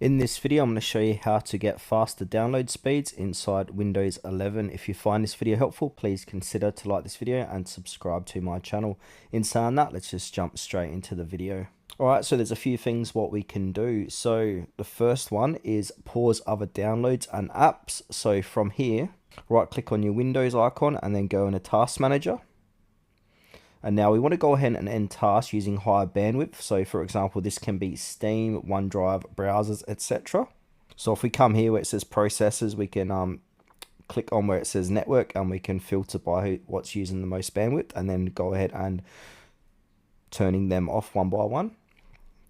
In this video, I'm going to show you how to get faster download speeds inside Windows 11. If you find this video helpful, please consider to like this video and subscribe to my channel. In saying that, let's just jump straight into the video. Alright, so there's a few things what we can do. So the first one is pause other downloads and apps. So from here, right click on your Windows icon and then go into Task Manager. And now we want to go ahead and end tasks using higher bandwidth. So for example, this can be Steam, OneDrive, browsers, etc. So if we come here where it says processors, we can click on where it says network and we can filter by what's using the most bandwidth and then go ahead and turning them off one by one.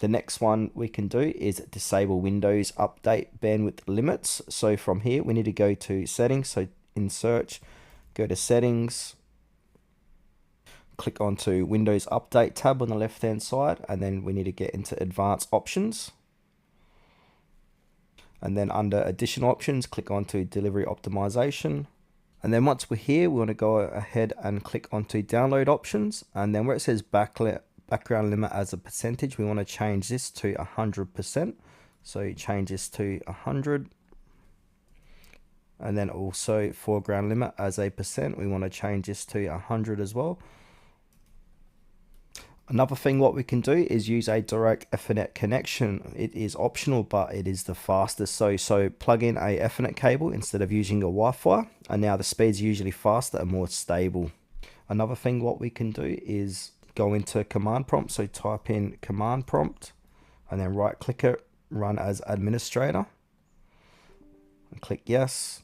The next one we can do is disable Windows Update bandwidth limits. So from here, we need to go to settings. So in search, go to settings, click onto Windows Update tab on the left hand side, and then we need to get into advanced options. And then under additional options, click onto delivery optimization. And then once we're here, we want to go ahead and click onto download options. And then where it says background limit as a percentage, we want to change this to 100%. So change this to 100. And then also foreground limit as a percent, we want to change this to 100 as well. Another thing what we can do is use a direct Ethernet connection. It is optional, but it is the fastest. So plug in a Ethernet cable instead of using your Wi-Fi, and now the speed's usually faster and more stable. Another thing what we can do is go into command prompt. So type in command prompt and then right click it, run as administrator, and click yes.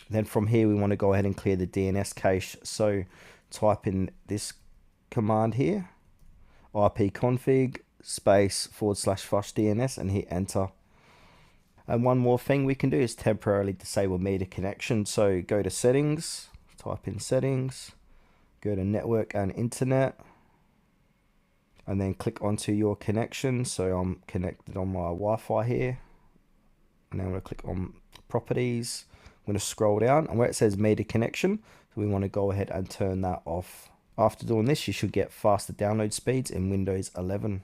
Then from here, we want to go ahead and clear the DNS cache. So type in this command here, ipconfig space /flush DNS, and hit enter. And one more thing we can do is temporarily disable media connection. So go to settings, type in settings, go to network and internet, and then click onto your connection. So I'm connected on my Wi-Fi here, and then I'm going to click on properties. I'm going to scroll down, and where it says media connection, so we want to go ahead and turn that off. After doing this, you should get faster download speeds in Windows 11.